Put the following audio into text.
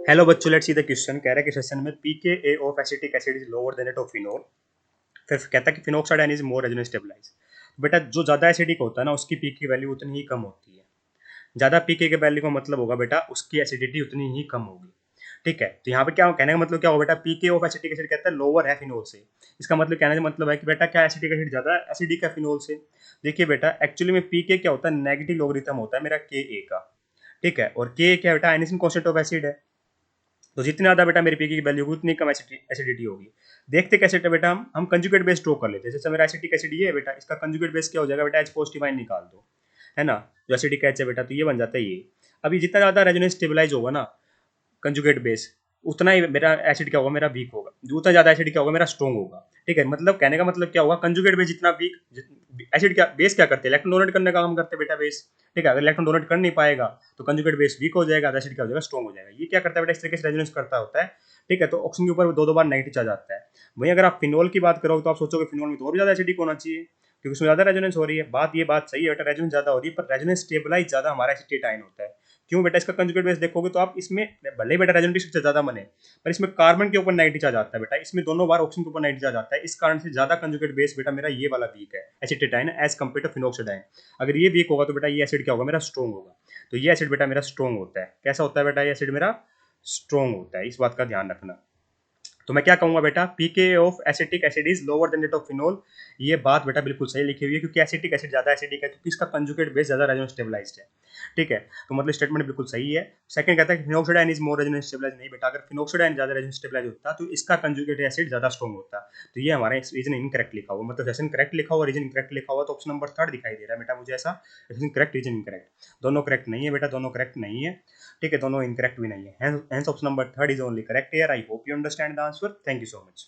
Hello बच्चों, let's see the question. कह रहा है कि सेशन में pKa of acetic acid is lower than that of phenol. फिर कहता है कि phenoxide ion is more resonance stabilize. बेटा जो ज्यादा एसिडिक होता है ना उसकी पीक की वैल्यू उतनी ही कम होती है। ज्यादा पीके के वैल्यू का मतलब होगा बेटा उसकी एसिडिटी उतनी ही कम होगी। ठीक है, तो यहाँ पे क्या कहने का मतलब क्या होगा बेटा, पीके ऑफ एसिटिक एसिड कहता है लोअर है फिनोल से। इसका मतलब कहने का मतलब है कि बेटा क्या एसिटिक एसिड ज्यादा एसिडिक है फिनोल से। देखिए बेटा एक्चुअली में पीके क्या होता है, नेगेटिव लॉगरिथम होता है मेरा के ए का। ठीक है, और के क्या बेटा आयनिसन कांस्टेंट ऑफ एसिड है। तो जितनी ज़्यादा बेटा मेरी पीके की वैल्यू होगी उतनी कम एसिडिटी होगी। देखते कैसे है बेटा, हम कंजुगेट बेस ड्रॉ कर लेते हैं। जैसे मेरा एसिटिक एसिड ये है बेटा, इसका कंजुगेट बेस क्या हो जाएगा बेटा, एच पॉजिटिव आयन निकाल दो, है ना। जो एसिडिक एच है बेटा तो ये बन जाता है ये। अभी जितना ज़्यादा रेजोनेंस स्टेबलाइज होगा ना कंजुगेट बेस, उतना ही मेरा एसिड क्या होगा, मेरा वीक होगा। उतना ज़्यादा एसिड क्या होगा, मेरा स्ट्रॉन्ग होगा। ठीक है, मतलब कहने का मतलब क्या होगा, कंजुगेट बेस जितना वीक, एसिड क्या बेस क्या करते हैं, इलेक्ट्रॉन डोनेट करने का काम करते हैं बेटा बेस। ठीक है, अगर इलेक्ट्रॉन डोनेट कर नहीं पाएगा तो कंजुगेट बेस वीक हो जाएगा, एसिड क्या हो जाएगा, स्ट्रॉन्ग हो जाएगा। ये क्या करता है बेटा, इस तरीके से रेजोनेंस करता होता है। ठीक है, तो ऑक्सीजन के ऊपर दो दो बार नेगेटिव चार्ज आता है। वहीं अगर आप फिनोल की बात करोगे तो आप सोचोगे फिनोल में तो और भी ज्यादा एसिडिक होना चाहिए क्योंकि उसमें ज्यादा रेजोनेंस हो रही है। बात सही है बेटा, रेजोनेंस ज्यादा हो रही है पर रेजोनेंस स्टेबलाइज ज्यादा हमारा एसिटेट आयन होता है। क्यों बेटा, इसका कंजुगेट बेस देखोगे तो आप इसमें भले ही बेटा रेजोनेंस स्ट्रक्चर ज्यादा बने पर इसमें कार्बन के ऊपर नेगेटिव चार्ज आता है बेटा, इसमें दोनों बार ऑक्सीजन के ऊपर नेगेटिव चार्ज आता है। इस कारण से ज्यादा कंजुगेट बेस बेटा मेरा ये वाला वीक है, acetate ion as compare to phenoxide ion. अगर ये वीक होगा तो बेटा ये एसिड क्या होगा, मेरा स्ट्रॉन्ग होगा। तो ये एसिड बेटा मेरा स्ट्रॉन्ग होता है। कैसा होता है बेटा, ये एसिड मेरा स्ट्रॉन्ग होता है, इस बात का ध्यान रखना। तो मैं क्या कहूंगा बेटा, pKa of acetic acid is lower than that of phenol. ये बात बेटा बिल्कुल सही लिखी हुई है क्योंकि एसिटिक एसिड ज्यादा एसिडिक है क्योंकि इसका कंजुगेट बेस ज्यादा रेजोनेंस स्टेबलाइज्ड है। ठीक है, तो मतलब स्टेटमेंट बिल्कुल सही है। सेकंड कहता है कि phenoxide ion is more resonance stabilize. नहीं बेटा, अगर फिनोक्साइड आयन ज्यादा रेजोनेंस स्टेबलाइज होता तो इसका कंजुगेट एसिड ज्यादा स्ट्रॉन्ग होता। तो ये हमारा रीजन इनकरेक्ट लिखा हुआ, मतलब सेशन करेक्ट लिखा हुआ, रीजन इनकरेक्ट लिखा हुआ, तो ऑप्शन नंबर थर्ड दिखाई दे रहा है बेटा मुझे ऐसा। रीजन करेक्ट, रीजन इनकरेक्ट, दोनों करेक्ट नहीं है बेटा, दोनों करेक्ट नहीं है। ठीक है, दोनों इनकरेक्ट भी नहीं है, hence option number third is only correct here. I hope you understand the answer. Thank you so much.